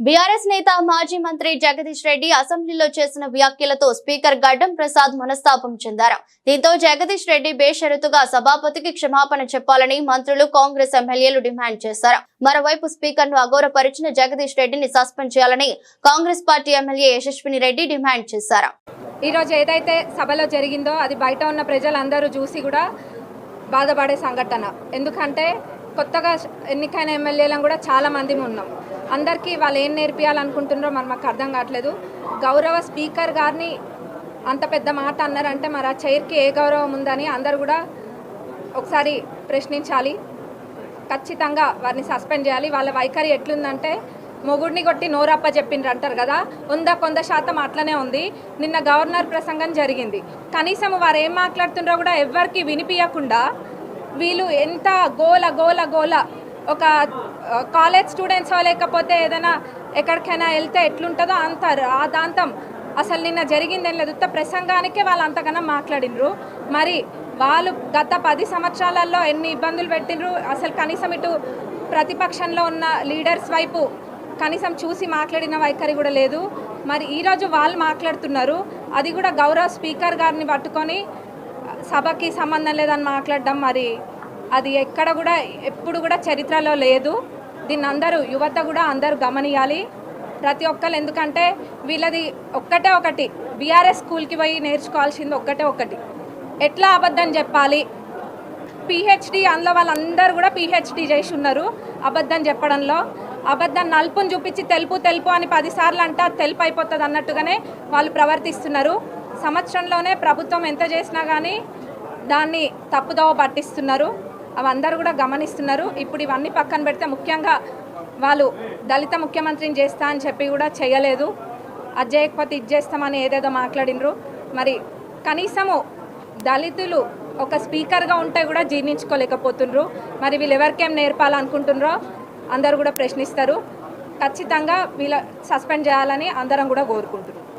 BRS నేత మాజీ మంత్రి జగదీష్ రెడ్డి అసెంబ్లీలో చేసిన వ్యాఖ్యలతో స్పీకర్ గడ్డం ప్రసాద్ మనస్తాపం చెందారు. దీంతో జగదీష్ రెడ్డి బేషరతుగా సభాపతికి క్షమాపణ చెప్పాలని మంత్రులు, కాంగ్రెస్ ఎమ్మెల్యేలు డిమాండ్ చేశారు. మరోవైపు స్పీకర్ ను అగౌరవపరిచిన జగదీష్ రెడ్డిని సస్పెండ్ చేయాలని కాంగ్రెస్ పార్టీ ఎమ్మెల్యే యశస్విని రెడ్డి డిమాండ్ చేశారు. ఈ రోజు ఏదైతే సభలో జరిగిందో అది బయట ఉన్న ప్రజలందరూ చూసి కూడా బాధపడే సంఘటన. ఎందుకంటే కొత్తగా ఎన్నికైన ఎమ్మెల్యేలను కూడా చాలా మంది ఉన్నాం. అందరికీ వాళ్ళు ఏం నేర్పియాలనుకుంటున్నారో మరి మాకు అర్థం కావట్లేదు. గౌరవ స్పీకర్ గారిని అంత పెద్ద మాట అన్నారంటే మరి ఆ చైర్కి ఏ గౌరవం ఉందని అందరు కూడా ఒకసారి ప్రశ్నించాలి. ఖచ్చితంగా వారిని సస్పెండ్ చేయాలి. వాళ్ళ వైఖరి ఎట్లుందంటే మొగుడిని కొట్టి నోరప్ప చెప్పిండ్రు అంటారు కదా, 100% అట్లనే ఉంది. నిన్న గవర్నర్ ప్రసంగం జరిగింది. కనీసం వారు ఏం మాట్లాడుతుండ్రో కూడా ఎవరికి వినిపించకుండా వీళ్ళు ఎంత గోల గోల గోల ఒక కాలేజ్ స్టూడెంట్స్ లేకపోతే ఏదైనా ఎక్కడికైనా వెళ్తే ఎట్లుంటుందో అంత రాదాంతం అసలు నిన్న జరిగింది ఏం లేదు. ప్రసంగానికే వాళ్ళు అంతకన్నా మాట్లాడినరు. మరి వాళ్ళు గత 10 సంవత్సరాలలో ఎన్ని ఇబ్బందులు పెట్టినరు. అసలు కనీసం ఇటు ప్రతిపక్షంలో ఉన్న లీడర్స్ వైపు కనీసం చూసి మాట్లాడిన వైఖరి కూడా లేదు. మరి ఈరోజు వాళ్ళు మాట్లాడుతున్నారు. అది కూడా గౌరవ స్పీకర్ గారిని పట్టుకొని సభకి సంబంధం లేదని మాట్లాడడం మరి అది ఎక్కడ కూడా ఎప్పుడు కూడా చరిత్రలో లేదు. దీన్ని అందరూ యువత కూడా అందరూ గమనియాలి, ప్రతి ఒక్కరు. ఎందుకంటే వీళ్ళది ఒకటి బీఆర్ఎస్ స్కూల్కి పోయి నేర్చుకోవాల్సింది ఒకటి ఎట్లా అబద్ధం చెప్పాలి. పిహెచ్డి అందులో వాళ్ళందరూ కూడా పిహెచ్డి చేసి ఉన్నారు అబద్ధం చెప్పడంలో. అబద్ధం నలుపుని చూపించి తెలుపు అని 10 సార్లు అంటా తెలుపు అయిపోతుంది అన్నట్టుగానే వాళ్ళు ప్రవర్తిస్తున్నారు. సంవత్సరంలోనే ప్రభుత్వం ఎంత చేసినా కానీ దాన్ని తప్పుదోవ పట్టిస్తున్నారు. అవి అందరూ కూడా గమనిస్తున్నారు. ఇప్పుడు ఇవన్నీ పక్కన పెడితే ముఖ్యంగా వాళ్ళు దళిత ముఖ్యమంత్రిని చేస్తా అని చెప్పి కూడా చేయలేదు. అది చేయకపోతే ఇది చేస్తామని ఏదేదో మాట్లాడినరు. మరి కనీసము దళితులు ఒక స్పీకర్గా ఉంటే కూడా జీర్ణించుకోలేకపోతున్నారు. మరి వీళ్ళు ఎవరికేం నేర్పాలనుకుంటున్నారో అందరూ కూడా ప్రశ్నిస్తారు. ఖచ్చితంగా వీళ్ళ సస్పెండ్ చేయాలని అందరం కూడా కోరుకుంటున్నారు.